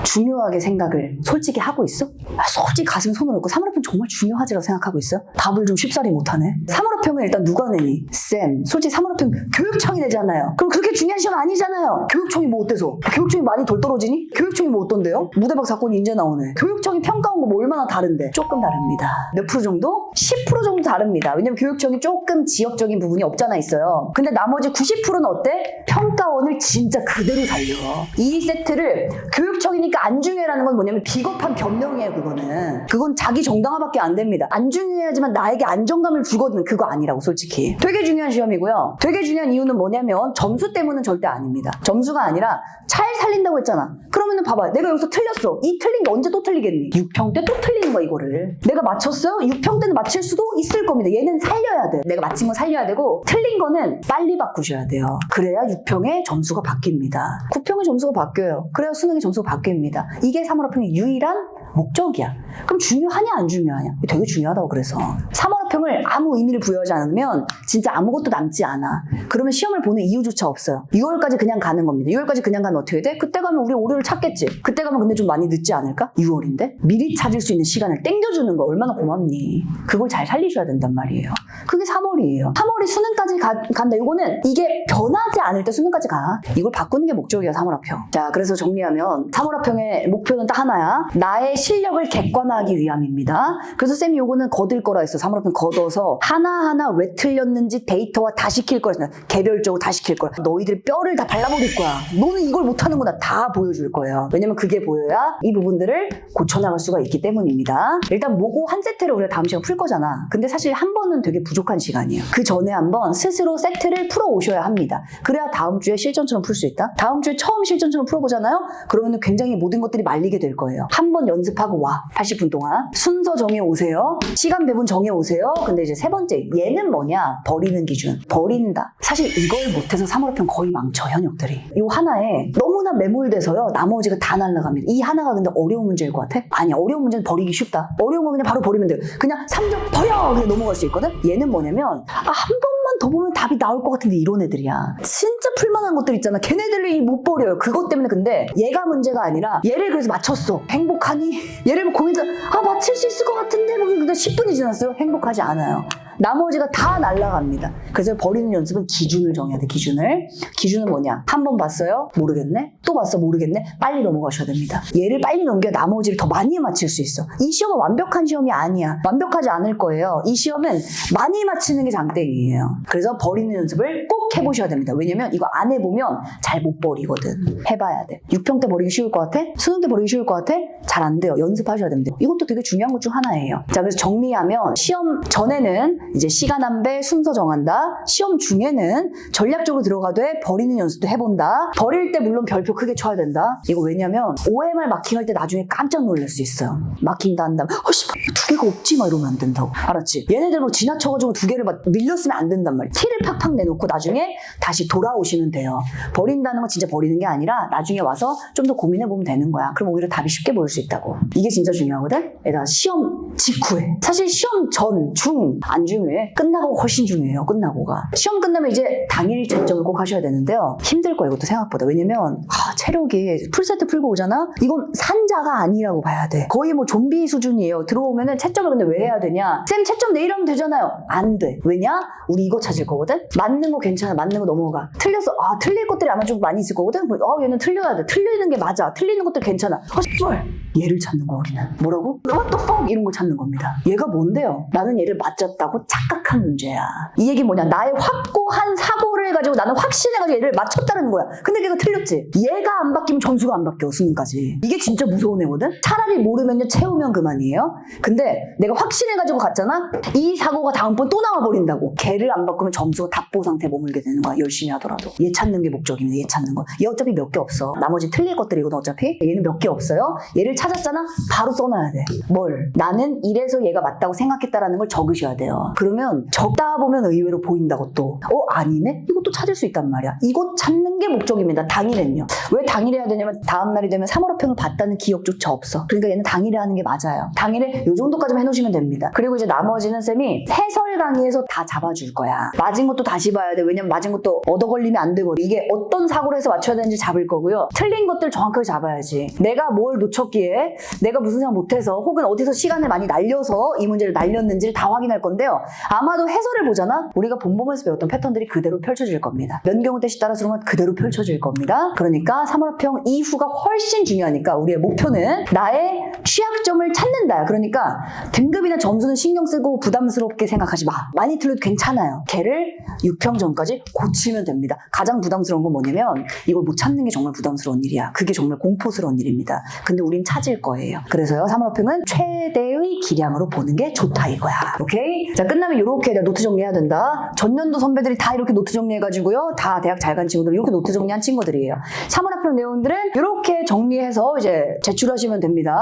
중요하게 생각을 솔직히 하고 있어? 솔직히 가슴에 손을 얹고 사물화평 정말 중요하지라고 생각하고 있어? 답을 좀 쉽사리 못하네. 사물화평은 일단 누가 내니? 쌤, 솔직히 사물화평 교육청이 내잖아요. 그럼 그렇게 중요한 시험 아니잖아요. 교육청이 뭐 어때서? 교육청이 많이 덜 떨어지니? 교육청이 뭐 어떤데요? 무대박 사건이 이제 나오네. 교육청이 평가한 거 뭐 얼마나 다른데? 조금 다릅니다. 몇 프로 정도? 10% 정도 다릅니다. 왜냐면 교육청이 조금 지역적인 부분이 없잖아 있어요. 근데 나머지 90%는 어때? 평가원을 진짜 그대로 살려. 이 세트를 교육청이니까 안 중요해라는 건 뭐냐면 비겁한 변명이에요. 그건 자기 정당화밖에 안 됩니다. 안 중요하지만 나에게 안정감을 주거든. 그거 아니라고 솔직히. 되게 중요한 시험이고요. 되게 중요한 이유는 뭐냐면 점수 때문은 절대 아닙니다. 점수가 아니라 잘 살린다고 했잖아. 그러면은 봐봐. 내가 여기서 틀렸어. 이 틀린 게 언제 또 틀리겠니? 6평 때 또 틀리는 거야 이거를. 내가 맞췄어요? 6평 때는 맞힐 수도 있을 겁니다. 얘는 살려야 돼. 내가 맞힌 건 살려야 되고 틀린 거는 빨리 바꾸셔야 돼요. 그래야 6평의 점수가 바뀝니다. 9평의 점수가 바뀌어요. 그래야 수능의 점수가 바뀝니다. 이게 사물화평의 유일한 목적이야. 그럼 중요하냐 안 중요하냐? 되게 중요하다고. 그래서 사물화평을 아무 의미를 부여하지 않으면 진짜 아무것도 남지 않아. 그러면 시험을 보는 이유조차 없어요. 6월까지 그냥 가는 겁니다. 6월까지 그냥 가면 어떻게 돼? 그때 가면 우리 올해를 찾겠지. 그때 가면 근데 좀 많이 늦지 않을까? 6월인데? 미리 찾을 수 있는 시간을 땡겨주는 거 얼마나 고맙니? 그걸 잘 살리셔야 된단 말이에요. 그게 3월이에요. 3월이 수능까지 간다. 이게 변하지 않을 때 수능까지 가. 이걸 바꾸는 게 목적이야, 사물화평. 자, 그래서 정리하면 사물화평의 목표는 딱 하나야. 나의 실력을 객관화하기 위함입니다. 그래서 쌤이 요거는 거들 거라 했어. 사물화평 걷어서 하나하나 왜 틀렸는지 데이터화 다 시킬 거라 했어. 개별적으로 다 시킬 거야. 너희들 뼈를 다 발라버릴 거야. 너는 이걸 못하는구나. 다 보여줄 거예요. 왜냐면 그게 보여야 이 부분들을 고쳐나갈 수가 있기 때문입니다. 일단 모고 한 세트를 우리가 다음 시간 풀 거잖아. 근데 사실 한 번은 되게 부족한 시간이에요. 그 전에 한번 스스로 세트를 풀어 오셔야 합니다. 그래야 다음 주에 실전처럼 풀 수 있다. 다음 주에 처음 실전처럼 풀어보잖아요. 그러면 굉장히 모든 것들이 말리게 될 거예요. 한 번 연습하고 와. 80분 동안 순서 정해 오세요. 시간 배분 정해 오세요. 근데 이제 세 번째, 얘는 뭐냐? 버리는 기준. 버린다. 사실 이걸 못해서 사물화평 거의 망쳐, 현역들이. 이 하나에 너무나 매몰돼서요. 나머지가 다 날아갑니다. 이 하나가 근데 어려운 문제일 것 같아? 아니야. 어려운 문제는 버리기 쉽다. 어려운 거 그냥 바로 버리면 돼요. 그냥 3점 버려! 그냥 넘어갈 수 있거든? 얘는 뭐냐면 한 번만 더 보면 답이 나올 것 같은데 이런 애들이야. 진짜 풀만한 것들 있잖아. 걔네들이 못 버려요. 그것 때문에. 근데 얘가 문제가 아니라 얘를 그래서 맞췄어. 행복하니? 얘를 고민해서 맞힐 수 있을 것 같은데 뭐 근데 10분이 지났어요. 행복하지 않아요. 나머지가 다 날아갑니다. 그래서 버리는 연습은 기준을 정해야 돼. 기준은 뭐냐? 한 번 봤어요? 모르겠네? 또 봤어? 모르겠네? 빨리 넘어가셔야 됩니다. 얘를 빨리 넘겨야 나머지를 더 많이 맞힐 수 있어. 이 시험은 완벽한 시험이 아니야. 완벽하지 않을 거예요. 이 시험은 많이 맞히는 게 장땡이에요. 그래서 버리는 연습을 꼭 해보셔야 됩니다. 왜냐면 이거 안 해보면 잘 못 버리거든. 해봐야 돼. 6평 때 버리기 쉬울 것 같아? 수능 때 버리기 쉬울 것 같아? 잘 안 돼요. 연습하셔야 됩니다. 이것도 되게 중요한 것 중 하나예요. 자, 그래서 정리하면 시험 전에는 이제 시간 안배 순서 정한다. 시험 중에는 전략적으로 들어가되 버리는 연습도 해본다. 버릴 때 물론 별표 크게 쳐야 된다. 이거 왜냐면 OMR 마킹할 때 나중에 깜짝 놀랄 수 있어요. 마킹 다 한다면 두 개가 없지 막 이러면 안 된다고. 알았지? 얘네들 막 지나쳐가지고 두 개를 막 밀렸으면 안 된단 말이야. 티를 팍팍 내놓고 나중에 다시 돌아오시면 돼요. 버린다는 건 진짜 버리는 게 아니라 나중에 와서 좀 더 고민해보면 되는 거야. 그럼 오히려 답이 쉽게 보일 수 있다고. 이게 진짜 중요하거든? 얘들아, 시험 직후에. 사실 시험 전, 중, 안 중요해. 끝나고 훨씬 중요해요. 끝나고가. 시험 끝나면 이제 당일 채점을 꼭 하셔야 되는데요. 힘들 거예요. 이것도 생각보다. 왜냐면 체력이 풀세트 풀고 오잖아? 이건 산자가 아니라고 봐야 돼. 거의 뭐 좀비 수준이에요. 들어오면은 채점을 근데 왜 해야 되냐? 쌤 채점 내일 하면 되잖아요. 안 돼. 왜냐? 우리 이거 찾을 거거든? 맞는 거 괜찮아. 맞는 거 넘어가. 틀렸어. 틀릴 것들이 아마 좀 많이 있을 거거든? 얘는 틀려야 돼. 틀리는 게 맞아. 틀리는 것들 괜찮아. 얘를 찾는 거야, 우리는. 뭐라고? What the fuck? 이런 걸 찾는 겁니다. 얘가 뭔데요? 나는 얘를 맞췄다고 착각한 문제야. 이 얘기 뭐냐? 나의 확고한 사고를 가지고 나는 확신해가지고 얘를 맞췄다는 거야. 근데 걔가 틀렸지. 얘가 안 바뀌면 점수가 안 바뀌어, 수능까지. 이게 진짜 무서운 애거든? 차라리 모르면요, 채우면 그만이에요. 근데 내가 확신해가지고 갔잖아? 이 사고가 다음번 또 나와버린다고. 걔를 안 바꾸면 점수가 답보 상태에 머물게 되는 거야, 열심히 하더라도. 얘 찾는 게 목적입니다, 얘 찾는 거. 얘 어차피 몇 개 없어. 나머지 틀릴 것들이거든, 어차피. 얘는 몇 개 없어요. 얘를 찾았잖아? 바로 써놔야 돼. 뭘? 나는 이래서 얘가 맞다고 생각했다라는 걸 적으셔야 돼요. 그러면 적다 보면 의외로 보인다고 또. 아니네? 이것도 찾을 수 있단 말이야. 이것 찾는 게 목적입니다. 당일에는요. 왜 당일에 해야 되냐면 다음날이 되면 3월호평을 봤다는 기억조차 없어. 그러니까 얘는 당일에 하는 게 맞아요. 당일에 요 정도까지만 해놓으시면 됩니다. 그리고 이제 나머지는 쌤이 해설 강의에서 다 잡아줄 거야. 맞은 것도 다시 봐야 돼. 왜냐면 맞은 것도 얻어 걸리면 안 되고 이게 어떤 사고로 해서 맞춰야 되는지 잡을 거고요. 틀린 것들 정확하게 잡아야지. 내가 뭘 놓쳤기에 내가 무슨 생각 못해서 혹은 어디서 시간을 많이 날려서 이 문제를 날렸는지를 다 확인할 건데요. 아마도 해설을 보잖아? 우리가 본범에서 배웠던 패턴들이 그대로 펼쳐질 겁니다. 면경우 대시 따라서 그러면 그대로 펼쳐질 겁니다. 그러니까 3월호평 이후가 훨씬 중요하니까 우리의 목표는 나의 취약점을 찾는다. 그러니까 등급이나 점수는 신경 쓰고 부담스럽게 생각하지 마. 많이 틀려도 괜찮아요. 걔를 6평 전까지 고치면 됩니다. 가장 부담스러운 건 뭐냐면 이걸 못 찾는 게 정말 부담스러운 일이야. 그게 정말 공포스러운 일입니다. 근데 우린 찾을 거예요. 그래서요 3월호평은 최대의 기량으로 보는 게 좋다 이거야. 오케이? 자 끝나면 이렇게 노트 정리해야 된다. 전년도 선배들이 다 이렇게 노트 정리해가지고요. 다 대학 잘 간 친구들 이렇게 노트 정리한 친구들이에요. 3월호평 내용들은 이렇게 정리해서 이제 제출하시면 됩니다.